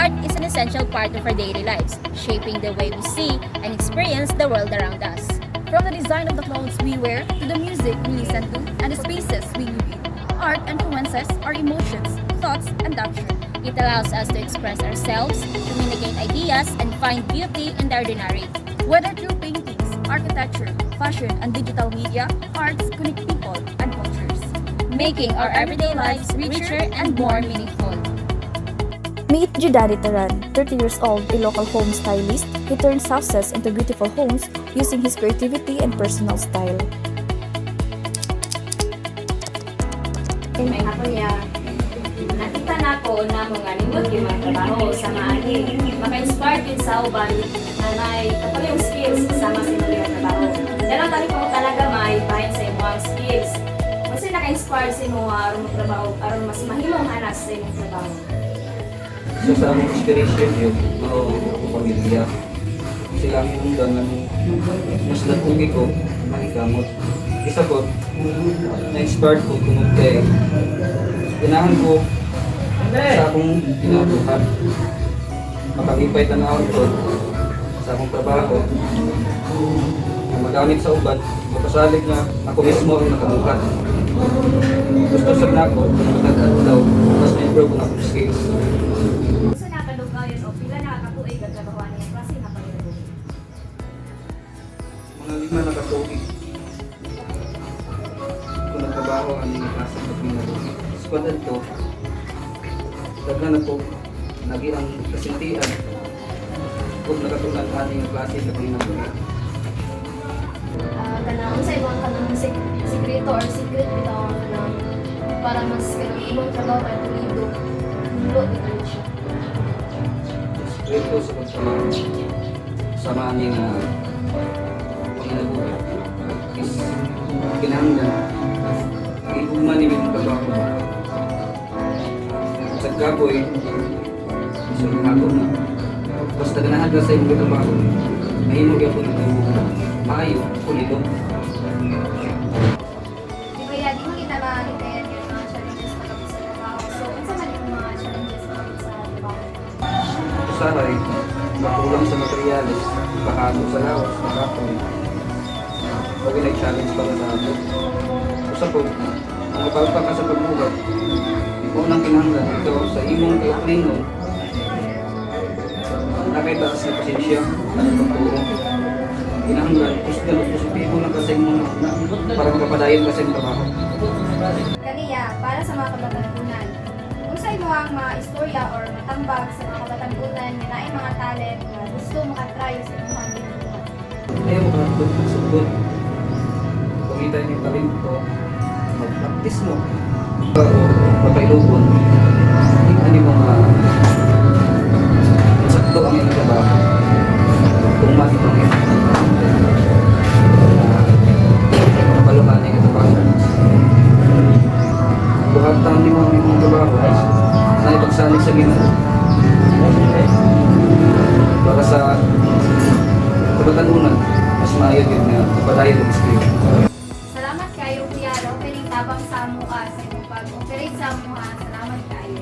art is an essential part of our daily lives, shaping the way we see and experience the world around us. From the design of the clothes we wear to the music we listen to and the spaces we live in, art influences our emotions, thoughts, and action. It allows us to express ourselves, communicate ideas, and find beauty in the ordinary. Whether through paintings, architecture, fashion, and digital media, arts connect people and cultures, Making our everyday lives richer and more meaningful. Meet Judani Taran, 30 years old, a local home stylist. He turns houses into beautiful homes using his creativity and personal style. May hapon niya, nakita na ko na mga nindot yung mga trabaho sa maagi. Maka-inspired din sa uban na may katuloy skills sama sa mga trabaho. Dalang tali ko talaga may find sa imong skills. Kasi naka-inspired sa imong aron trabaho, aron mas mahimong anas sa imong trabaho. So sa aming inspiration yun, ako pamilya. Sila ang hinungdan na mas natugi ko, mahikamot. Isa ko, na-inspired ko tungkol kay ganahan ko sa akong tinatuhan. Makagipay tanawin ko sa akong trabaho. Ang magamit sa uban, mapasalig na ako mismo ang nakabukat. Gusto sa ako, matagad daw, mas na-improve ang akong skills. Gusto na kadugayon o pila na katuig ang trabahoan niya klase na pagkakaroon. Mga 5 na katuig. Kung nagtrabaho ang mga klase ng pinag-uwi. Squadan to, daghan na po, naging ang kasintian. Kung nakatunan ang mga klase ng pinag-uwi. Kanang sa ibang kanang sikreto or secret bitaw kanang para mas kanang ibang trabaho kay tulido mulo di kayo siya. Ito sa pagtrabaho, samaan niya na pinag-uwi. Is kinahanglan, iuman niya yung trabaho. Sa gaboy, sa mga na. Basta ganahan ka sa iyong trabaho, mahimog yung maayo, pulido. Di ba di mo kita makakitayan yung mga challenges na kapit sa trabaho. So, unsa man yung mga challenges na kapit sa trabaho? Usaray, makulang sa materyales, bahado sa lawas, makapon. Pag nag-challenge para sa ato. Usapon, ang mapalpa ka sa pagbuhat, ikaw nang kinahanglan, ikaw sa imong kauplingon, nakitaas na pasensya, at pagturo. Kinahanglan, positibo lang kasi mo para makapadayon kasi ang trabaho. Kaniya, para sa mga kabatanunan, kung sa imo ang mga istorya or matambag sa mga kabatanunan na naay mga talent na gusto makatry sa imong ginagawa. Ayaw mo ka nandun magsugod. Pangitan yung talento, mag-practice mo. O papailugon, hindi mo sakto ang iyong trabaho. Kung mas ito ang iyong paluhan niya ito para buhatang di mo ang iyong trabaho na ipagsanig sa Ginoo para sa kabatanunan mas maayod yun na kapadayon ng skill. Salamat kayo kuya daw kining tabang sa amuha sa imong pag-operate sa amuha. Salamat kayo.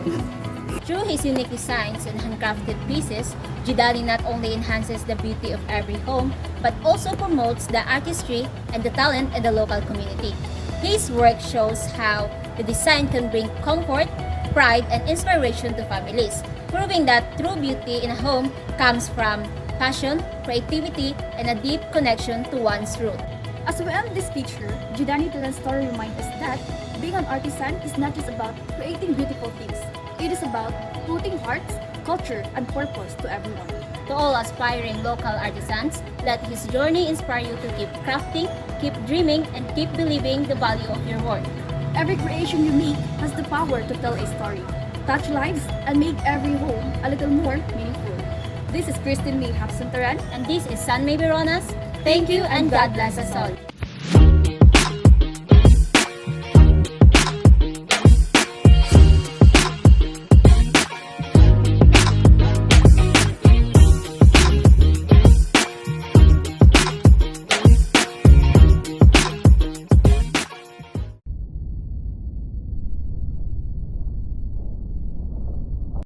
Through his unique designs and handcrafted pieces, Judani not only enhances the beauty of every home, but also promotes the artistry and the talent in the local community. His work shows how the design can bring comfort, pride, and inspiration to families, proving that true beauty in a home comes from passion, creativity, and a deep connection to one's root. As we end this picture, Judani Taran's story reminds us that being an artisan is not just about creating beautiful things. It is about putting hearts, culture, and purpose to everyone. To all aspiring local artisans, let his journey inspire you to keep crafting, keep dreaming, and keep believing the value of your work. Every creation you make has the power to tell a story, touch lives, and make every home a little more meaningful. This is Christine May Hapson Taran. And this is San May Veronas. Thank you and God bless us all.